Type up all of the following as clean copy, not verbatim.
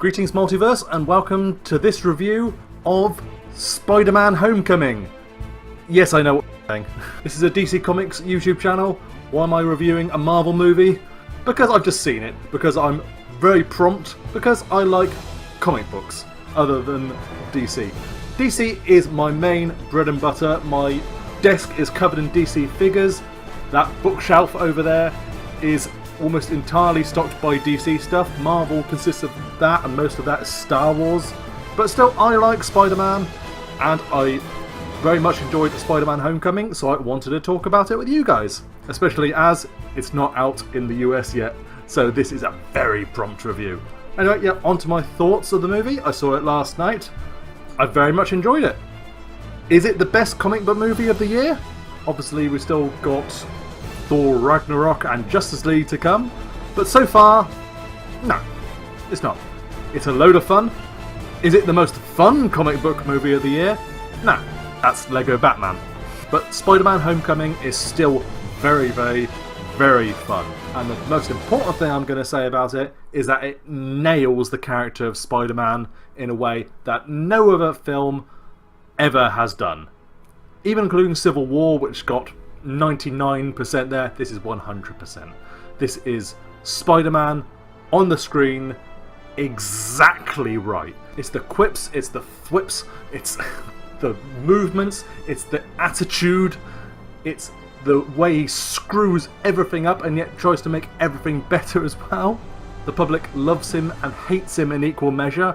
Greetings Multiverse and welcome to this review of Spider-Man Homecoming. Yes, I know what I'm saying. This is a DC Comics YouTube channel. Why am I reviewing a Marvel movie? Because I've just seen it. Because I'm very prompt. Because I like comic books other than DC. DC is my main bread and butter. My desk is covered in DC figures. That bookshelf over there is almost entirely stocked by DC stuff. Marvel consists of that, and most of that is Star Wars. But still, I like Spider-Man, and I very much enjoyed Spider-Man Homecoming, so I wanted to talk about it with you guys. Especially as it's not out in the US yet, so this is a very prompt review. Anyway, yeah, on to my thoughts of the movie. I saw it last night. I very much enjoyed it. Is it the best comic book movie of the year? Obviously, we still got Thor Ragnarok and Justice League to come, but so far, no, it's not. It's a load of fun. Is it the most fun comic book movie of the year? No, that's Lego Batman. But Spider-Man Homecoming is still very, very, very fun. And the most important thing I'm going to say about it is that it nails the character of Spider-Man in a way that no other film ever has done. Even including Civil War, which got 99% there, this is 100%. This is Spider-Man on the screen exactly right. It's the quips, it's the thwips, it's the movements, it's the attitude, it's the way he screws everything up and yet tries to make everything better as well. The public loves him and hates him in equal measure,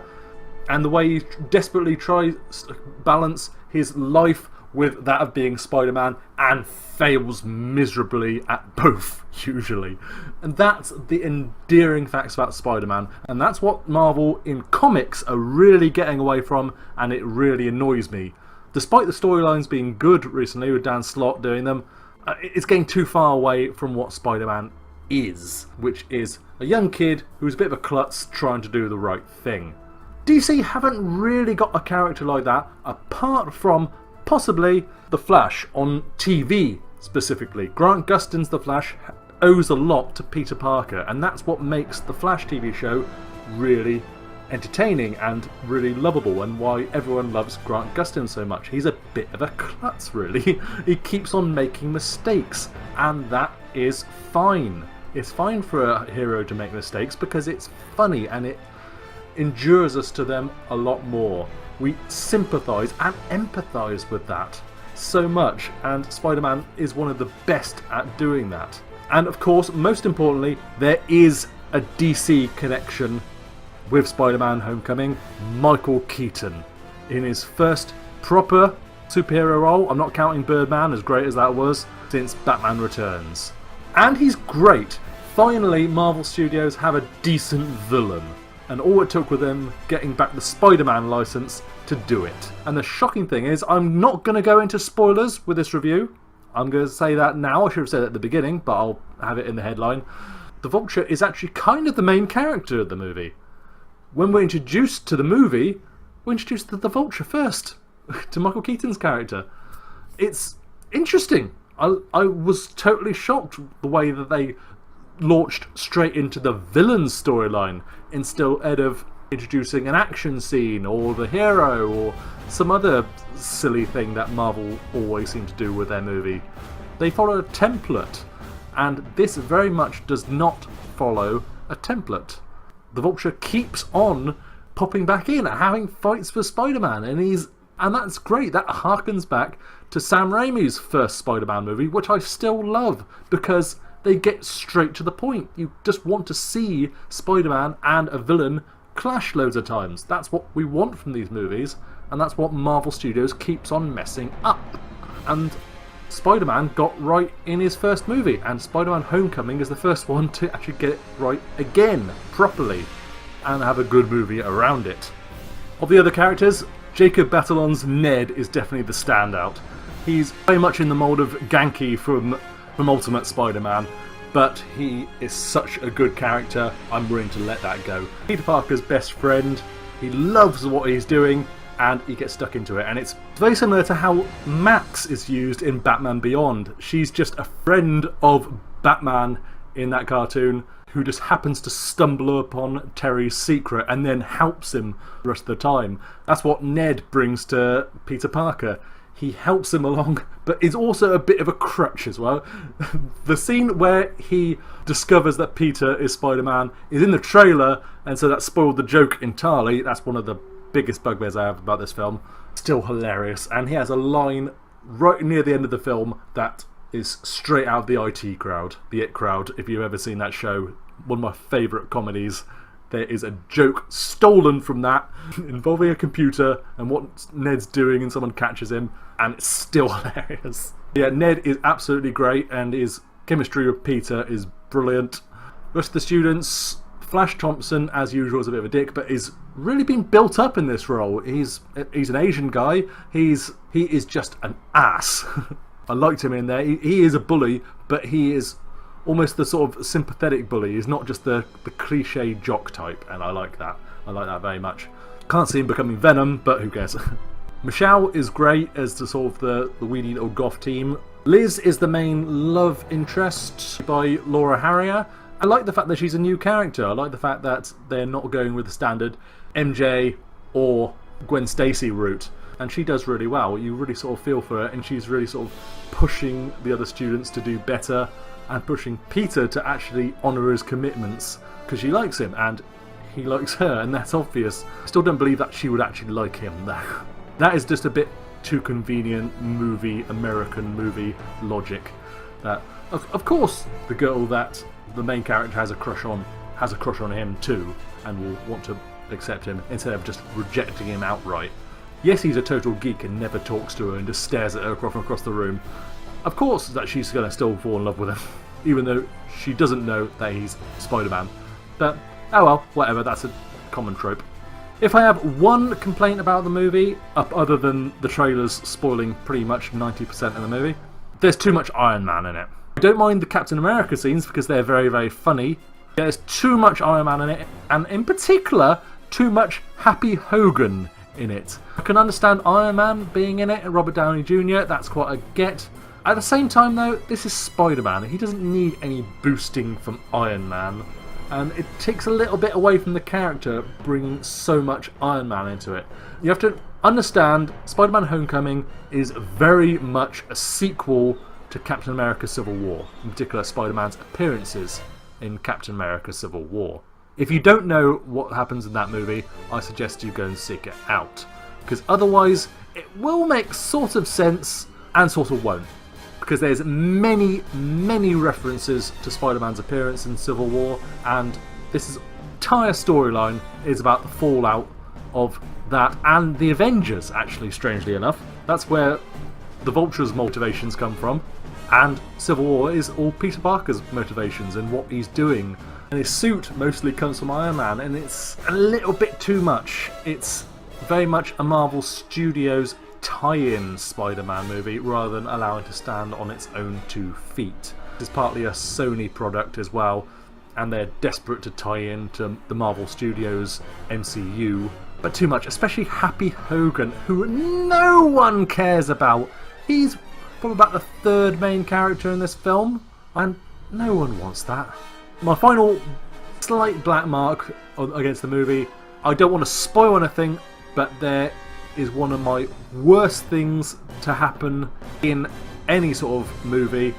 and the way he desperately tries to balance his life with that of being Spider-Man and fails miserably at both, usually. And that's the endearing facts about Spider-Man, and that's what Marvel in comics are really getting away from, and it really annoys me. Despite the storylines being good recently with Dan Slott doing them, it's getting too far away from what Spider-Man is, which is a young kid who's a bit of a klutz trying to do the right thing. DC haven't really got a character like that, apart from possibly The Flash on TV specifically. Grant Gustin's The Flash owes a lot to Peter Parker, and that's what makes the Flash TV show really entertaining and really lovable, and why everyone loves Grant Gustin so much. He's a bit of a klutz, really. He keeps on making mistakes, and that is fine. It's fine for a hero to make mistakes because it's funny and it endures us to them a lot more. We sympathise and empathise with that so much, and Spider-Man is one of the best at doing that. And of course, most importantly, there is a DC connection with Spider-Man Homecoming. Michael Keaton, in his first proper superhero role, I'm not counting Birdman, as great as that was, since Batman Returns. And he's great. Finally, Marvel Studios have a decent villain. And all it took with them getting back the Spider-Man license to do it. And the shocking thing is, I'm not going to go into spoilers with this review. I'm going to say that now. I should have said it at the beginning, but I'll have it in the headline. The Vulture is actually kind of the main character of the movie. When we're introduced to the movie, we're introduced to the Vulture first, to Michael Keaton's character. It's interesting. I was totally shocked the way that they launched straight into the villain's storyline instead of introducing an action scene or the hero or some other silly thing that Marvel always seem to do with their movie. They follow a template, and this very much does not follow a template. The Vulture keeps on popping back in and having fights for Spider-Man, and that's great. That harkens back to Sam Raimi's first Spider-Man movie, which I still love because they get straight to the point. You just want to see Spider-Man and a villain clash loads of times. That's what we want from these movies, and that's what Marvel Studios keeps on messing up. And Spider-Man got right in his first movie, and Spider-Man Homecoming is the first one to actually get it right again, properly, and have a good movie around it. Of the other characters, Jacob Batalon's Ned is definitely the standout. He's very much in the mould of Ganke from Ultimate Spider-Man, but he is such a good character, I'm willing to let that go. Peter Parker's best friend, he loves what he's doing, and he gets stuck into it, and it's very similar to how Max is used in Batman Beyond. She's just a friend of Batman in that cartoon who just happens to stumble upon Terry's secret and then helps him the rest of the time. That's what Ned brings to Peter Parker. He helps him along, but is also a bit of a crutch as well. The scene where he discovers that Peter is Spider-Man is in the trailer, and so that spoiled the joke entirely. That's one of the biggest bugbears I have about this film. Still hilarious, and he has a line right near the end of the film that is straight out of the IT crowd, the It Crowd. If you've ever seen that show, one of my favourite comedies. There is a joke stolen from that involving a computer and what Ned's doing, and someone catches him, and it's still hilarious. Yeah, Ned is absolutely great, and his chemistry with Peter is brilliant. The rest of the students, Flash Thompson, as usual, is a bit of a dick, but is really being built up in this role. He's an Asian guy. He is just an ass. I liked him in there. He is a bully, but he is almost the sort of sympathetic bully. He's not just the cliche jock type, and I like that. I like that very much. Can't see him becoming Venom, but who cares? Michelle is great as the sort of the weedy little goth team. Liz is the main love interest by Laura Harrier. I like the fact that she's a new character. I like the fact that they're not going with the standard MJ or Gwen Stacy route. And she does really well. You really sort of feel for her, and she's really sort of pushing the other students to do better and pushing Peter to actually honour his commitments because she likes him and he likes her, and that's obvious. I still don't believe that she would actually like him though. That is just a bit too convenient American movie logic. That of course the girl that the main character has a crush on him too, and will want to accept him instead of just rejecting him outright. Yes, he's a total geek and never talks to her and just stares at her from across the room. Of course that she's going to still fall in love with him, even though she doesn't know that he's Spider-Man. But, oh well, whatever, that's a common trope. If I have one complaint about the movie, other than the trailers spoiling pretty much 90% of the movie, there's too much Iron Man in it. I don't mind the Captain America scenes because they're very, very funny. There's too much Iron Man in it, and in particular, too much Happy Hogan in it. I can understand Iron Man being in it and Robert Downey Jr., that's quite a get. At the same time though, this is Spider-Man. He doesn't need any boosting from Iron Man, and it takes a little bit away from the character bringing so much Iron Man into it. You have to understand Spider-Man Homecoming is very much a sequel to Captain America Civil War, in particular Spider-Man's appearances in Captain America Civil War. If you don't know what happens in that movie, I suggest you go and seek it out, because otherwise it will make sort of sense and sort of won't, because there's many references to Spider-Man's appearance in Civil War, and this entire storyline is about the fallout of that and the Avengers, actually, strangely enough. That's where the Vulture's motivations come from, and Civil War is all Peter Parker's motivations and what he's doing. And his suit mostly comes from Iron Man, and it's a little bit too much. It's very much a Marvel Studios tie-in Spider-Man movie rather than allowing it to stand on its own 2 feet. It's partly a Sony product as well, and they're desperate to tie in to the Marvel Studios MCU, but too much, especially Happy Hogan, who no one cares about. He's probably about the 3rd main character in this film, and no one wants that. My final slight black mark against the movie, I don't want to spoil anything, but there is one of my worst things to happen in any sort of movie: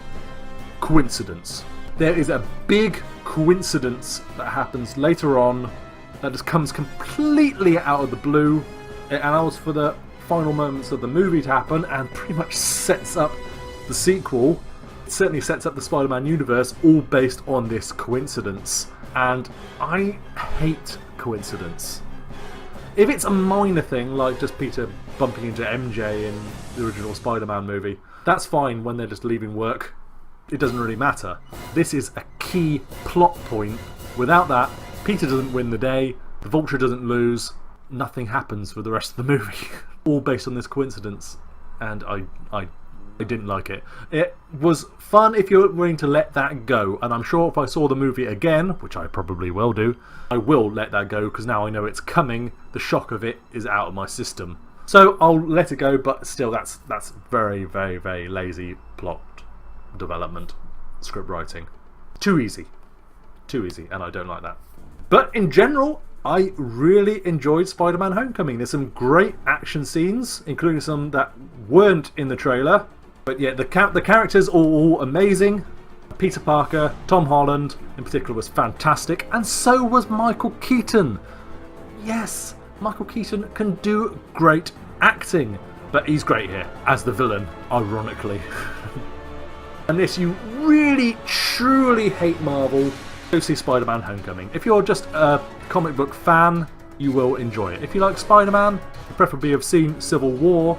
coincidence. There is a big coincidence that happens later on that just comes completely out of the blue. It allows for the final moments of the movie to happen and pretty much sets up the sequel. It certainly sets up the Spider-Man universe, all based on this coincidence. And I hate coincidence. If it's a minor thing, like just Peter bumping into MJ in the original Spider-Man movie, that's fine when they're just leaving work. It doesn't really matter. This is a key plot point. Without that, Peter doesn't win the day, the Vulture doesn't lose, nothing happens for the rest of the movie. All based on this coincidence. And I didn't like it. It was fun if you're willing to let that go, and I'm sure if I saw the movie again, which I probably will do, I will let that go, because now I know it's coming. The shock of it is out of my system. So I'll let it go, but still that's very, very, very lazy plot development, script writing. Too easy. Too easy, and I don't like that. But in general, I really enjoyed Spider-Man Homecoming. There's some great action scenes, including some that weren't in the trailer. But yeah, the characters are all amazing. Peter Parker, Tom Holland in particular was fantastic, and so was Michael Keaton. Yes, Michael Keaton can do great acting, but he's great here as the villain, ironically. Unless you really, truly hate Marvel, go see Spider-Man Homecoming. If you're just a comic book fan, you will enjoy it. If you like Spider-Man, preferably have seen Civil War,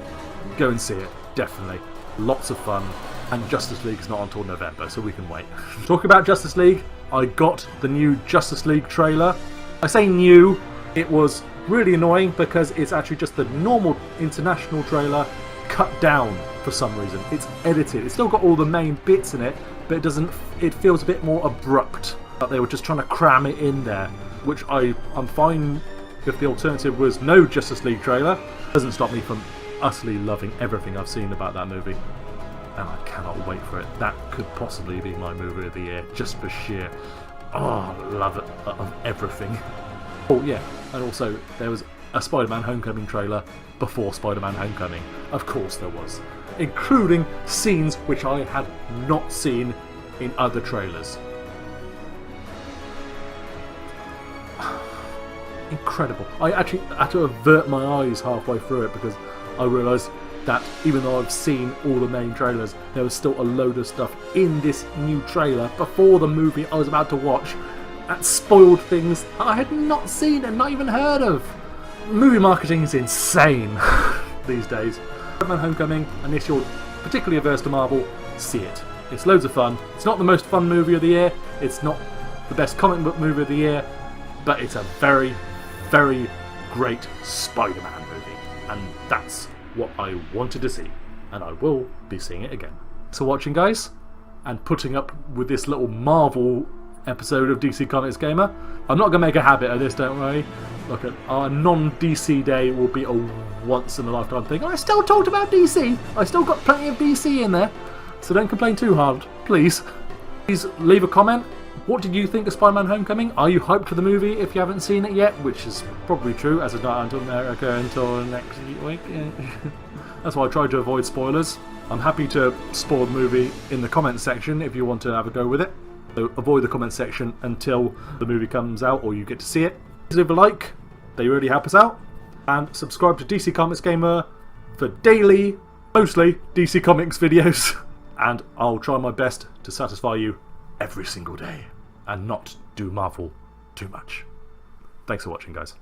go and see it, definitely. Lots of fun, and Justice League is not until November, so we can wait. Talking about Justice League, I got the new Justice League trailer. I say new, it was really annoying because it's actually just the normal international trailer cut down for some reason. It's edited. It's still got all the main bits in it, but it feels a bit more abrupt. But they were just trying to cram it in there, which I'm fine if the alternative was no Justice League trailer. Doesn't stop me from utterly loving everything I've seen about that movie. And I cannot wait for it. That could possibly be my movie of the year, just for sheer love it of everything. Oh yeah, and also there was a Spider-Man Homecoming trailer before Spider-Man Homecoming. Of course there was. Including scenes which I had not seen in other trailers. Incredible. I actually had to avert my eyes halfway through it because I realised that even though I've seen all the main trailers, there was still a load of stuff in this new trailer before the movie I was about to watch that spoiled things that I had not seen and not even heard of. Movie marketing is insane these days. Spider-Man Homecoming, and if you're particularly averse to Marvel, see it. It's loads of fun. It's not the most fun movie of the year. It's not the best comic book movie of the year, but it's a very, very great Spider-Man movie. And that's what I wanted to see. And I will be seeing it again. Thanks for watching, guys, and putting up with this little Marvel episode of DC Comics Gamer. I'm not going to make a habit of this, don't worry. Look, our non-DC day will be a once-in-a-lifetime thing. I still talked about DC. I still got plenty of DC in there. So don't complain too hard, please. Please leave a comment. What did you think of Spider-Man Homecoming? Are you hyped for the movie if you haven't seen it yet? Which is probably true, as it's not until America until next week. That's why I try to avoid spoilers. I'm happy to spoil the movie in the comments section if you want to have a go with it. So avoid the comment section until the movie comes out or you get to see it. Please leave a like, they really help us out. And subscribe to DC Comics Gamer for daily, mostly DC Comics videos. And I'll try my best to satisfy you every single day and not do Marvel too much. Thanks for watching, guys.